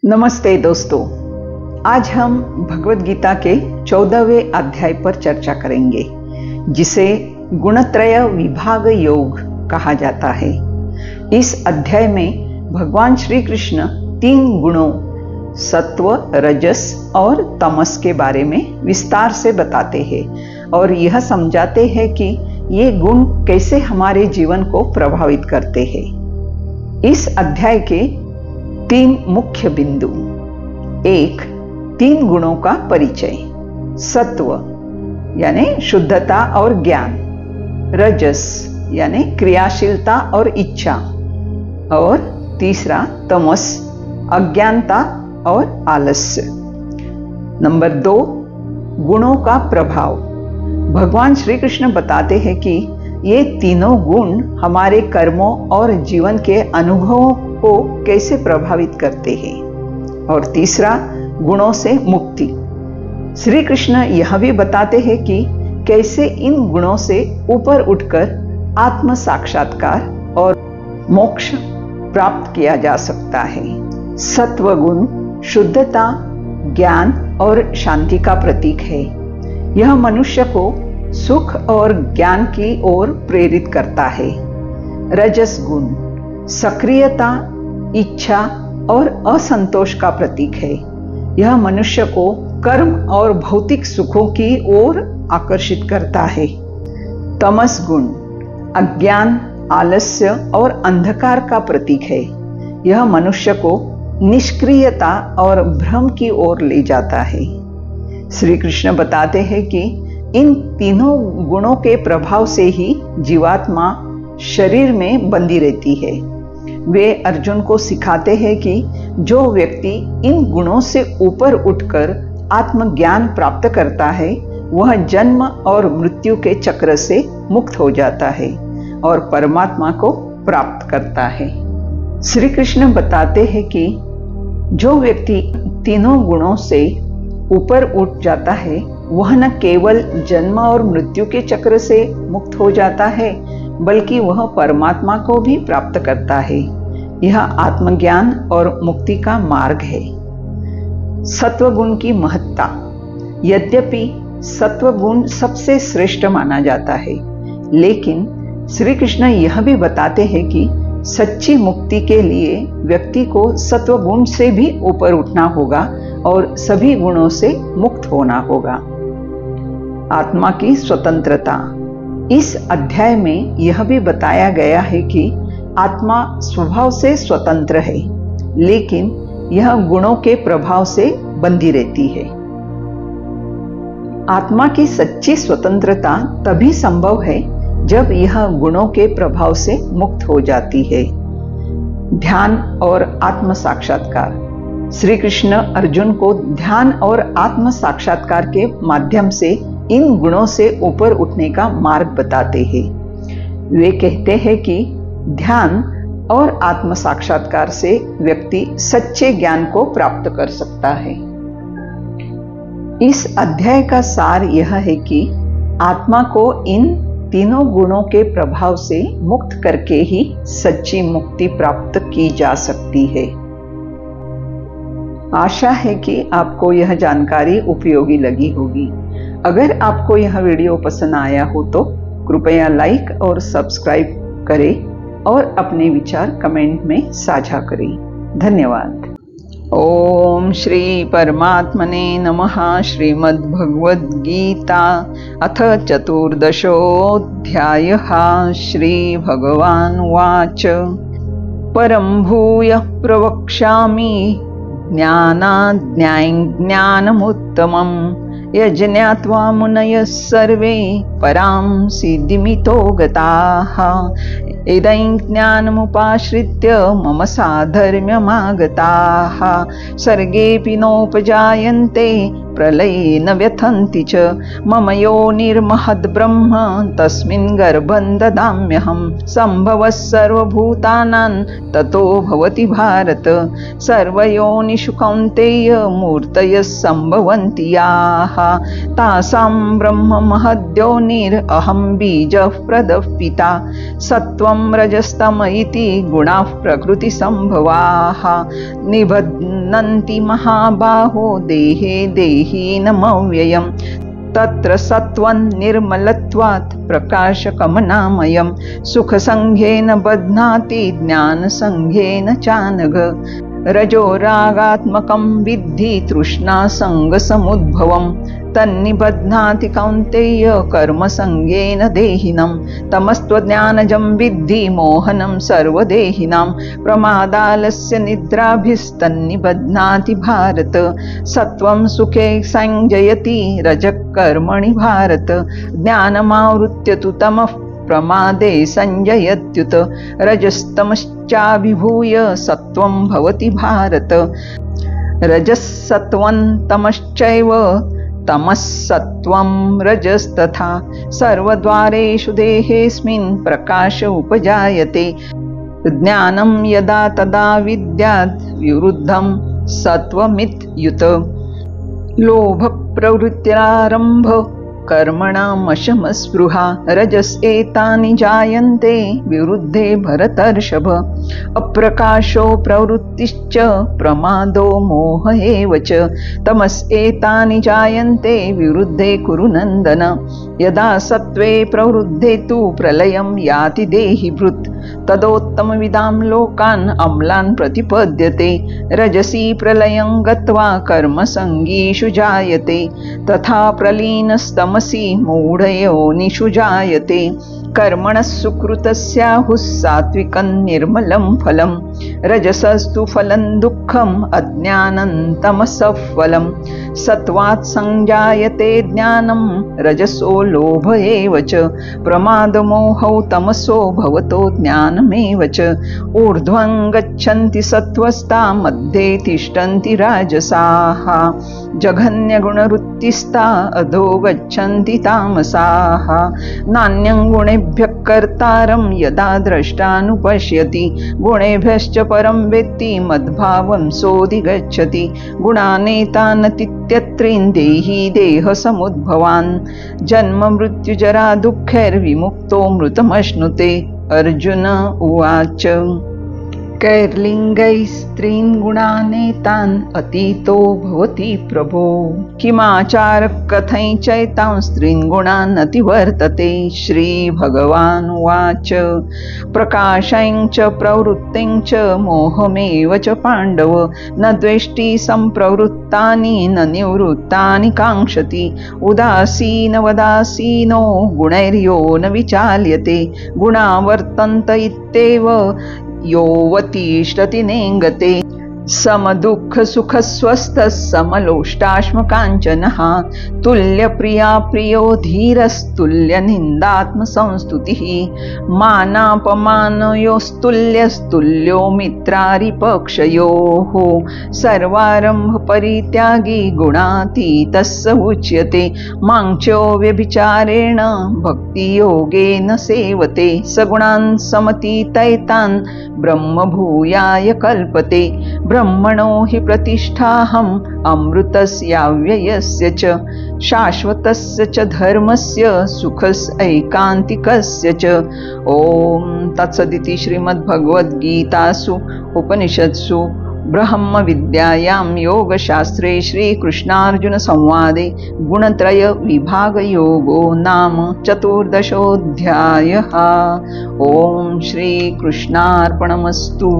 नमस्ते दोस्तों, आज हम भगवद गीता के 14वें अध्याय पर चर्चा करेंगे, जिसे गुणत्रय विभाग योग कहा जाता है। इस अध्याय में भगवान श्री कृष्ण 3 गुणों सत्व, रजस और तमस के बारे में विस्तार से बताते हैं और यह समझाते हैं कि ये गुण कैसे हमारे जीवन को प्रभावित करते हैं। इस अध्याय के 3 मुख्य बिंदु। 1. 3 गुणों का परिचय। सत्व यानी शुद्धता और ज्ञान, रजस यानी क्रियाशीलता और इच्छा, और तीसरा तमस अज्ञानता और आलस्य। नंबर 2. गुणों का प्रभाव। भगवान श्री कृष्ण बताते हैं कि ये तीनों गुण हमारे कर्मों और जीवन के अनुभवों को कैसे प्रभावित करते हैं। और तीसरा, गुणों से मुक्ति। श्री कृष्ण यह भी बताते हैं कि कैसे इन गुणों से ऊपर उठकर आत्म साक्षात्कार और मोक्ष प्राप्त किया जा सकता है। सत्व गुण शुद्धता, ज्ञान और शांति का प्रतीक है। यह मनुष्य को सुख और ज्ञान की ओर प्रेरित करता है। रजस गुण सक्रियता, इच्छा और असंतोष का प्रतीक है। यह मनुष्य को कर्म और भौतिक सुखों की ओर आकर्षित करता है। तमस गुण अज्ञान, आलस्य और अंधकार का प्रतीक है। यह मनुष्य को निष्क्रियता और भ्रम की ओर ले जाता है। श्री कृष्ण बताते हैं कि इन तीनों गुणों के प्रभाव से ही जीवात्मा शरीर में बंधी रहती है। वे अर्जुन को सिखाते हैं कि जो व्यक्ति इन गुणों से ऊपर उठकर आत्मज्ञान प्राप्त करता है, वह जन्म और मृत्यु के चक्र से मुक्त हो जाता है और परमात्मा को प्राप्त करता है। श्री कृष्ण बताते हैं कि जो व्यक्ति तीनों गुणों से ऊपर उठ जाता है, वह न केवल जन्म और मृत्यु के चक्र से मुक्त हो जाता है, बल्कि वह परमात्मा को भी प्राप्त करता है। यह आत्मज्ञान और मुक्ति का मार्ग है। सत्वगुण की महत्ता। यद्यपि सत्वगुण सबसे श्रेष्ठ माना जाता है, लेकिन श्री कृष्ण यह भी बताते हैं कि सच्ची मुक्ति के लिए व्यक्ति को सत्वगुण से भी ऊपर उठना होगा और सभी गुणों से मुक्त होना होगा। आत्मा की स्वतंत्रता। इस अध्याय में यह भी बताया गया है कि आत्मा स्वभाव से स्वतंत्र है, लेकिन यह गुणों के प्रभाव से बंधी रहती है। आत्मा की सच्ची स्वतंत्रता तभी संभव है जब यह गुणों के प्रभाव से मुक्त हो जाती है। ध्यान और आत्म साक्षात्कार। श्री कृष्ण अर्जुन को ध्यान और आत्म साक्षात्कार के माध्यम से इन गुणों से ऊपर उठने का मार्ग बताते हैं। वे कहते हैं कि ध्यान और आत्म साक्षात्कार से व्यक्ति सच्चे ज्ञान को प्राप्त कर सकता है। इस अध्याय का सार यह है कि आत्मा को इन तीनों गुणों के प्रभाव से मुक्त करके ही सच्ची मुक्ति प्राप्त की जा सकती है। आशा है कि आपको यह जानकारी उपयोगी लगी होगी। अगर आपको यह वीडियो पसंद आया हो तो कृपया लाइक और सब्सक्राइब करें और अपने विचार कमेंट में साझा करें। धन्यवाद। ओम श्री परमात्मने नमः। श्रीमद् भगवद गीता अथ चतुर्दशोऽध्यायः। श्री भगवान् उवाच परं भूयः प्रवक्ष्यामि ज्ञानात् ज्ञानमुत्तमम् यज्ञात्वा मुनयः सर्वे परां सिद्धिमितो गताः। इदं ज्ञानमुपाश्रित्य मम साधर्म्यमागताः। सर्गेऽपि नोपजायन्ते प्रलयेन व्यथन्ति च मम योनिर्महद्ब्रह्म तस्मिन् गर्भं ददाम्यहं सम्भवः सर्वभूतानां ततो भवति भारत सर्वयोनिषु कौन्तेय मूर्तयः सम्भवन्ति याः तासां ब्रह्म महद्योनिरहं बीजः प्रदः पिता सत्वं रजस्तम इति गुणाः प्रकृतिसम्भवाः निबध्नन्ति महाबाहो देहे देहीनमव्ययम् तत्र सत्वं निर्मलत्वात् प्रकाशकमनामयं सुखसंघेन बध्नाति ज्ञानसंघेन चानघ रजो रागात्मकं विद्धि तृष्णासंगसमुद्भवं तन्निबध्नाति कौन्तेय कर्मसंगेन देहिनं तमस्त्वज्ञानजं विद्धि मोहनं सर्वदेहिनां प्रमादालस्य निद्राभिस्तन्निबध्नाति भारत सत्वं सुखे संजयति रजः कर्मणि भारत ज्ञानमावृत्य तु तमः प्रमादे संजयत्युत रजस्तमश्चाभिभूय सत्वं भवति भारत रजस्सत्वं तमश्चैव तमस्सत्वं रजस्तथा सर्वद्वारेषु देहेऽस्मिन् प्रकाश उपजायते ज्ञानं यदा तदा विद्याद् विरुद्धं सत्वमित्युत लोभ प्रवृत्तिरारम्भ कर्मणामशमस्पृहा रजस एतानि जायन्ते विरुद्धे भरतर्षभ अप्रकाशो प्रवृत्तिश्च प्रमादो मोह एव च तमस एतानि जायन्ते विरुद्धे कुरु नन्दन यदा सत्वे प्रवृद्धे तु प्रलयं याति देहि भृत् तदोत्तमविदां लोकान् अम्लान् प्रतिपद्यते रजसी प्रलयं गत्वा कर्मसङ्गीषु जायते तथा प्रलीनस्तमसि मूढयोनिषु जायते कर्मणः सुकृतस्याहुः सात्विकं निर्मलं फलं रजसस्तु फलं दुःखम् अज्ञानं तमसः फलं सत्वात् संजायते ज्ञानं रजसो लोभ एव च प्रमादमोहौ तमसो भवतो ज्ञानमेव च ऊर्ध्वं गच्छन्ति सत्त्वस्ता मध्ये तिष्ठन्ति राजसाः जघन्यगुणवृत्तिस्ता अधो गच्छन्ति तामसाः नान्यं गुणेभ्यः कर्तारं यदा द्रष्टानुपश्यति गुणेभ्यश्च परं वेत्ति मद्भावं सोऽधिगच्छति गुणानेतानतीत्यत्रीन् देहि देहसमुद्भवान् जन्म मृत्युजरा दुःखैर्विमुक्तो मृतमश्नुते अर्जुन उवाच कैर्लिङ्गैः स्त्रीन् गुणानेतान् अतीतो भवति प्रभो किमाचारः कथं चैतां स्त्रीन् गुणान् अतिवर्तते श्रीभगवान् उवाच प्रकाशं च प्रवृत्तिं च मोहमेव च पाण्डव न द्वेष्टि सम्प्रवृत्तानि न निवृत्तानि काङ्क्षति उदासीनवदासीनो गुणैर्यो न विचाल्यते गुणा वर्तन्त इत्येव योऽवतिष्ठति नेङ्गते समदुःखसुखस्वस्थः समलोष्टाश्मकाञ्चनः तुल्यप्रिया प्रियो धीरस्तुल्यनिन्दात्मसंस्तुतिः मानापमानयोस्तुल्यस्तुल्यो मित्रारिपक्षयोः सर्वारम्भपरित्यागी गुणातीतः स उच्यते माञ्चो व्यभिचारेण भक्तियोगेन सेवते सगुणान् समतीतैतान् ब्रह्मभूयाय कल्पते ब्रह्मणो हि प्रतिष्ठाहम् अमृतस्याव्ययस्य च शाश्वतस्य च धर्मस्य सुखस्यैकान्तिकस्य च ॐ तत्सदिति श्रीमद्भगवद्गीतासु उपनिषत्सु ब्रह्मविद्यायां योगशास्त्रे श्रीकृष्णार्जुनसंवादे गुणत्रयविभागयोगो नाम चतुर्दशोऽध्यायः। ॐ श्रीकृष्णार्पणमस्तु।